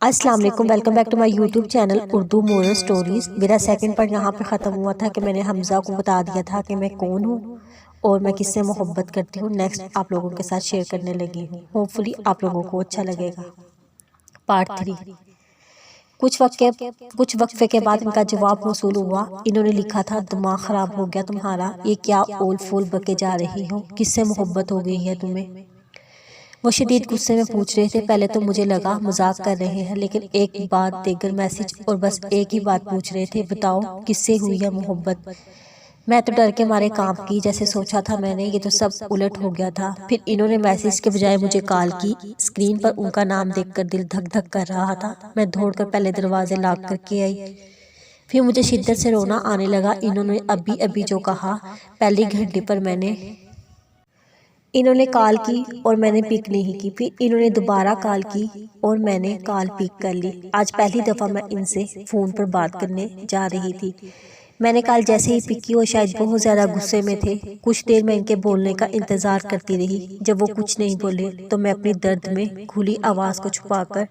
السلام علیکم، welcome back to my YouTube channel Urdu moral stories. میرا سیکنڈ پارٹ یہاں پہ ختم ہوا تھا کہ میں نے حمزہ کو بتا دیا تھا کہ میں کون ہوں اور میں کس سے محبت کرتی ہوں۔ نیکسٹ آپ لوگوں کے ساتھ شیئر کرنے لگی ہوں، ہوپ فلی آپ لوگوں کو اچھا لگے گا۔ پارٹ 3۔ کچھ وقفے کے بعد ان کا جواب موصول ہوا۔ انہوں نے لکھا تھا، دماغ خراب ہو گیا تمہارا، یہ کیا اول فول بکے جا رہی ہو، کس سے محبت ہو گئی ہے تمہیں؟ وہ شدید غصے میں پوچھ رہے تھے۔ پہلے تو مجھے لگا مذاق کر رہے ہیں، لیکن ایک بعد دیگر میسج اور بس ایک ہی بات پوچھ رہے تھے، بتاؤ کس سے ہوئی ہے محبت؟ میں تو ڈر کے مارے کانپ کی، جیسے سوچا تھا میں نے یہ تو سب الٹ ہو گیا تھا۔ پھر انہوں نے میسج کے بجائے مجھے کال کی۔ اسکرین پر ان کا نام دیکھ کر دل دھک دھک کر رہا تھا۔ میں دوڑ کر پہلے دروازے لاک کر کے آئی، پھر مجھے شدت سے رونا آنے لگا۔ انہوں نے ابھی جو کہا، پہلی گھنٹی پر انہوں نے کال کی اور میں نے پک نہیں کی، پھر انہوں نے دوبارہ کال کی اور میں نے کال پک کر لی۔ آج پہلی دفعہ میں ان سے فون پر بات کرنے جا رہی تھی۔ میں نے کال جیسے ہی پک کی، وہ شاید بہت زیادہ غصے میں تھے۔ کچھ دیر میں ان کے بولنے کا انتظار کرتی رہی۔ جب وہ کچھ نہیں بولے تو میں اپنی درد میں کھلی آواز کو چھپا کر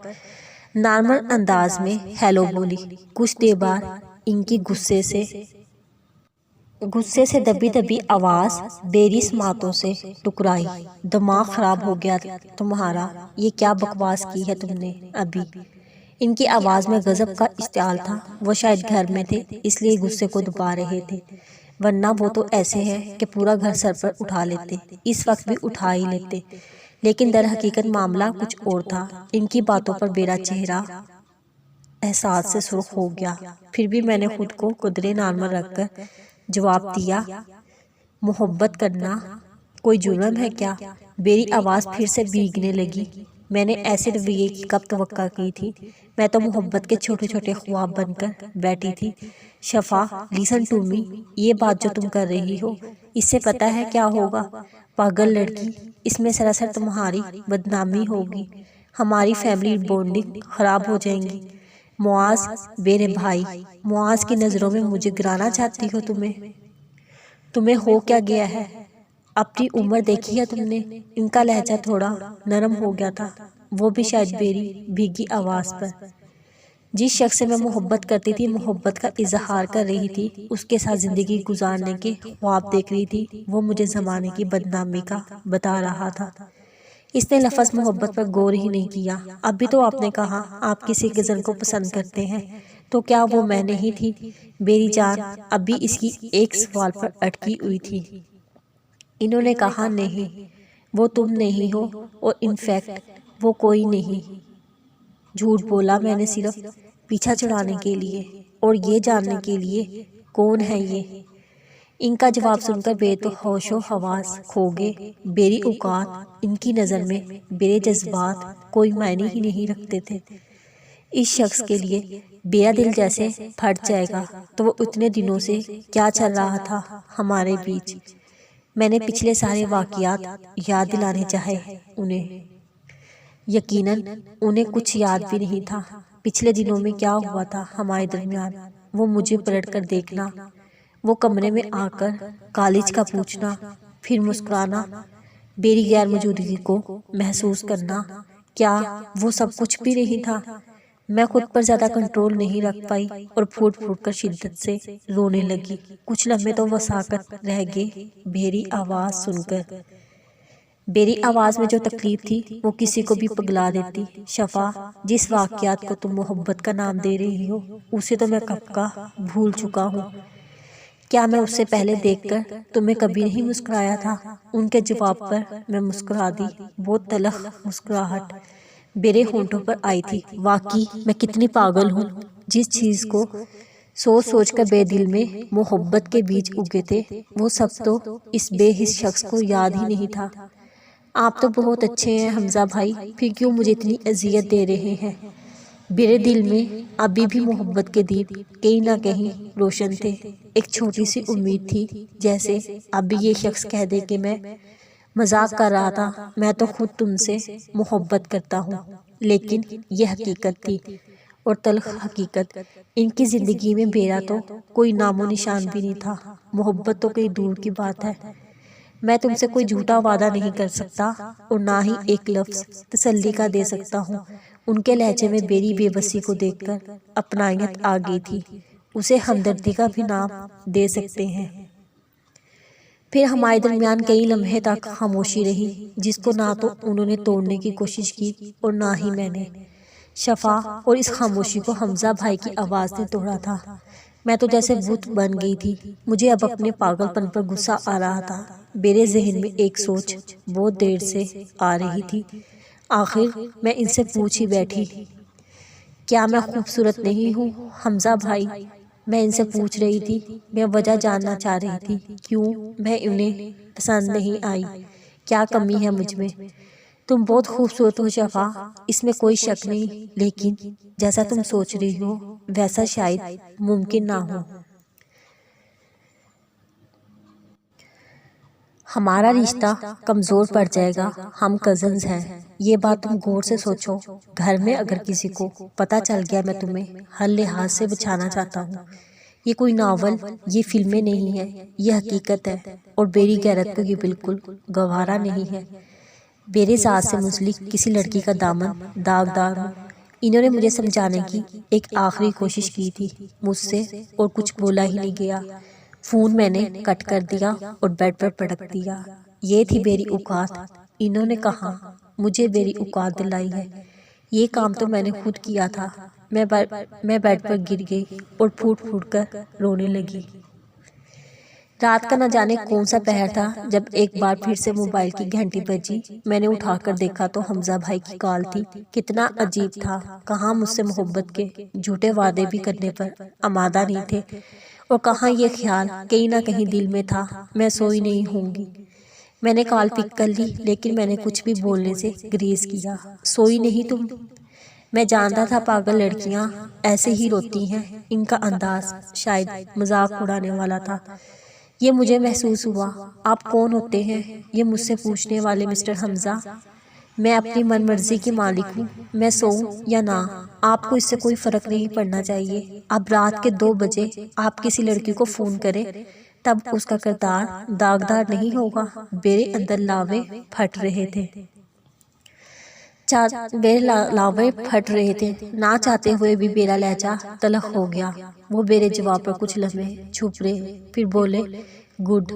نارمل انداز میں ہیلو بولی۔ کچھ دیر بعد ان کی غصے سے دبی دبی آواز میری سماعتوں سے ٹکرائی، دماغ خراب ہو گیا تمہارا، یہ کیا بکواس کی ہے تم نے ابھی؟ ان کی آواز میں غضب کا اشتعال تھا۔ وہ شاید گھر میں تھے اس لیے غصے کو دبا رہے تھے، ورنہ وہ تو ایسے ہیں کہ پورا گھر سر پر اٹھا لیتے، اس وقت بھی اٹھا ہی لیتے۔ لیکن در حقیقت معاملہ کچھ اور تھا۔ ان کی باتوں پر میرا چہرہ احساس سے سرخ ہو گیا، پھر بھی میں نے خود کو قدرے نارمل رکھ کر جواب دیا، محبت کرنا کوئی جرم ہے کیا؟ میری آواز پھر سے بھیگنے لگی۔ میں نے ایسے رویے کی کب توقع کی تھی؟ میں تو محبت کے چھوٹے چھوٹے خواب بن کر بیٹھی تھی۔ شفا، لیسن ٹو می، یہ بات جو تم کر رہی ہو، اس سے پتہ ہے کیا ہوگا؟ پاگل لڑکی، اس میں سراسر تمہاری بدنامی ہوگی، ہماری فیملی بونڈنگ خراب ہو جائیں گی۔ معاذ، میرے بھائی، معاذ کی نظروں میں مجھے گرانا چاہتی ہو؟ تمہیں ہو کیا گیا ہے؟ اپنی عمر دیکھی ہے تم نے؟ ان کا لہجہ تھوڑا نرم ہو گیا تھا، وہ بھی شاید میری بھیگی آواز پر۔ جس شخص سے میں محبت کرتی تھی، محبت کا اظہار کر رہی تھی، اس کے ساتھ زندگی گزارنے کے خواب دیکھ رہی تھی، وہ مجھے زمانے کی بدنامی کا بتا رہا تھا۔ اس نے لفظ محبت پر غور ہی نہیں کیا۔ اب بھی تو آپ نے کہا آپ کسی غزل کو پسند کرتے ہیں، تو کیا وہ میں نہیں تھی؟ میری جان اب بھی اس کی ایک سوال پر اٹکی ہوئی تھی۔ انہوں نے کہا، نہیں، وہ تم نہیں ہو، اور انفیکٹ وہ کوئی نہیں۔ جھوٹ بولا میں نے صرف پیچھا چڑھانے کے لیے اور یہ جاننے کے لیے کون ہے یہ۔ ان کا جواب سن کر بے تو ہوش و حواس کھو گئے۔ میری اوقات ان کی نظر میں میرے جذبات کوئی معنی ہی نہیں رکھتے تھے۔ اس شخص کے لیے میرا دل جیسے پھٹ جائے گا، تو وہ اتنے دنوں سے کیا چل رہا تھا ہمارے بیچ؟ میں نے پچھلے سارے واقعات یاد دلانے چاہے انہیں۔ یقیناً انہیں کچھ یاد بھی نہیں تھا پچھلے دنوں میں کیا ہوا تھا ہمارے درمیان۔ وہ مجھے پلٹ کر دیکھنا، وہ کمرے میں آ کر کالج کا پوچھنا، پھر مسکرانا، میری غیر موجودگی کو محسوس کرنا، کیا وہ سب کچھ بھی نہیں تھا؟ میں خود پر زیادہ کنٹرول نہیں رکھ پائی اور پھوٹ پھوٹ کر شدت سے رونے لگی۔ کچھ لمحے تو وساکت رہ گئے میری آواز سن کر۔ میری آواز میں جو تکلیف تھی وہ کسی کو بھی پگلا دیتی۔ شفا، جس واقعات کو تم محبت کا نام دے رہی ہو، اسے تو میں کب کا بھول چکا ہوں۔ کیا میں اس سے پہلے دیکھ کر تمہیں کبھی نہیں مسکرایا تھا؟ ان کے جواب پر میں مسکرا دی۔ وہ تلخ مسکراہٹ میرے ہونٹوں پر آئی تھی۔ واقعی میں کتنی پاگل ہوں، جس چیز کو سوچ سوچ کر بے دل میں محبت کے بیج اگے تھے، وہ سب تو اس بے حس شخص کو یاد ہی نہیں تھا۔ آپ تو بہت اچھے ہیں حمزہ بھائی، پھر کیوں مجھے اتنی اذیت دے رہے ہیں؟ میرے دل میں ابھی بھی محبت کے دیپ کہیں نہ کہیں روشن تھے۔ ایک چھوٹی سی امید تھی، جیسے اب بھی یہ شخص کہہ دے کہ میں مذاق کر رہا تھا، میں تو خود تم سے محبت کرتا ہوں۔ لیکن یہ حقیقت تھی، اور تلخ حقیقت، ان کی زندگی میں میرا تو کوئی نام و نشان بھی نہیں تھا۔ محبت تو کئی دور کی بات ہے۔ میں تم سے کوئی جھوٹا وعدہ نہیں کر سکتا، اور نہ ہی ایک لفظ تسلی کا دے سکتا ہوں۔ ان کے لہجے میں میری بے بسی کو دیکھ کر اپنائیت آ گئی تھی، اسے ہمدردی کا بھی نام دے سکتے ہیں۔ پھر ہمارے درمیان کئی لمحے تک خاموشی رہی، جس کو نہ تو انہوں نے توڑنے کی کوشش کی اور نہ ہی میں نے۔ شفا، اور اس خاموشی کو حمزہ بھائی کی آواز نے توڑا تھا۔ میں تو جیسے بت بن گئی تھی، مجھے اب اپنے پاگل پن پر غصہ آ رہا تھا۔ میرے ذہن میں ایک سوچ بہت دیر سے آ رہی تھی، آخر میں ان سے پوچھ ہی بیٹھی، کیا میں خوبصورت نہیں ہوں حمزہ بھائی؟ میں ان سے پوچھ رہی تھی، میں وجہ جاننا چاہ رہی تھی، کیوں میں انہیں پسند نہیں آئی، کیا کمی ہے مجھ میں؟ تم بہت خوبصورت ہو شفا، اس میں کوئی شک نہیں، لیکن جیسا تم سوچ رہی ہو ویسا شاید ممکن نہ ہو۔ ہمارا رشتہ کمزور پڑ جائے گا، ہم کزنز ہیں، یہ بات تم غور سے سوچو۔ گھر میں اگر کسی کو پتہ چل گیا میں تمہیں ہر لحاظ سے بچانا چاہتا ہوں۔ یہ کوئی ناول، یہ فلمیں نہیں ہے، یہ حقیقت ہے، اور میری غیرت کو یہ بالکل گوارا نہیں ہے۔ میرے ذات سے منسلک کسی لڑکی کا دامن داغدار ہو۔ انہوں نے مجھے سمجھانے کی ایک آخری کوشش کی تھی، مجھ سے اور کچھ بولا ہی نہیں گیا۔ فون میں نے کٹ کر دیا اور بیڈ پر پٹک دیا۔ یہ تھی میری اوقات، انہوں نے کہا، مجھے میری اوقات دلائی ہے۔ یہ کام تو میں نے خود کیا تھا۔ میں بیڈ پر گر گئی اور پھوٹ پھوٹ کر رونے لگی۔ رات کا نہ جانے کون سا پہر تھا جب ایک بار پھر سے موبائل کی گھنٹی بجی۔ میں نے اٹھا کر دیکھا تو حمزہ بھائی کی کال تھی۔ کتنا عجیب تھا، کہاں مجھ سے محبت کے جھوٹے وعدے بھی کرنے پر آمادہ نہیں تھے، اور کہاں یہ خیال کہیں نہ کہیں دل میں تھا میں سوئی نہیں ہوں گی۔ میں نے کال پک کر لی، لیکن میں نے کچھ بھی بولنے سے گریز کیا۔ سوئی نہیں تم؟ میں جانتا تھا پاگل لڑکیاں ایسے ہی روتی ہیں، ان کا انداز شاید مذاق اڑانے والا تھا۔ یہ مجھے محسوس ہوا۔ آپ کون ہوتے ہیں؟ یہ مجھ سے پوچھنے والے مسٹر حمزہ۔ میں اپنی من مرضی کی مالک ہوں، میں سوؤں یا نہ، آپ کو اس سے کوئی فرق نہیں پڑنا چاہیے۔ اب رات کے 2 بجے آپ کسی لڑکی کو فون کریں، تب اس کا کردار داغدار نہیں ہوگا۔ میرے اندر لاوے پھٹ رہے تھے، نہ چاہتے ہوئے بھی میرا لہجہ تلخ ہو گیا۔ وہ میرے جواب پر کچھ لمحے چھپ رہے، پھر بولے، گڈ،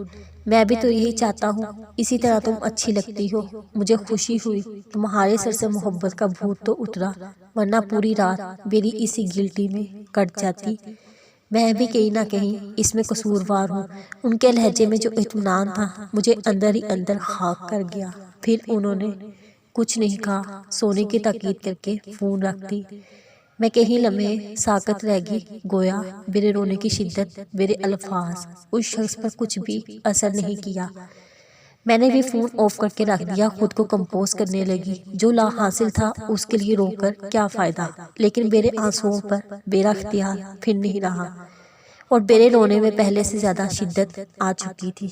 میں بھی تو یہی چاہتا ہوں، اسی طرح تم اچھی لگتی ہو۔ مجھے خوشی ہوئی تمہارے سر سے محبت کا بھوت تو اترا، ورنہ پوری رات میری اسی گلٹی میں کٹ جاتی۔ میں بھی کہیں نہ کہیں اس میں قصوروار ہوں۔ ان کے لہجے میں جو اطمینان تھا مجھے اندر ہی اندر خاک کر گیا۔ پھر انہوں نے کچھ نہیں کہا، سونے کی تاکید کر کے فون رکھ دی۔ میں کہیں لمحے ساکت رہ گئی، گویا میرے رونے کی شدت، میرے الفاظ اس شخص پر کچھ بھی اثر نہیں کیا۔ میں نے بھی فون آف کر کے رکھ دیا، خود کو کمپوز کرنے لگی۔ جو لا حاصل تھا اس کے لیے رو کر کیا فائدہ، لیکن میرے آنسوؤں پر میرا اختیار پھر نہیں رہا، اور میرے رونے میں پہلے سے زیادہ شدت آ چکی تھی۔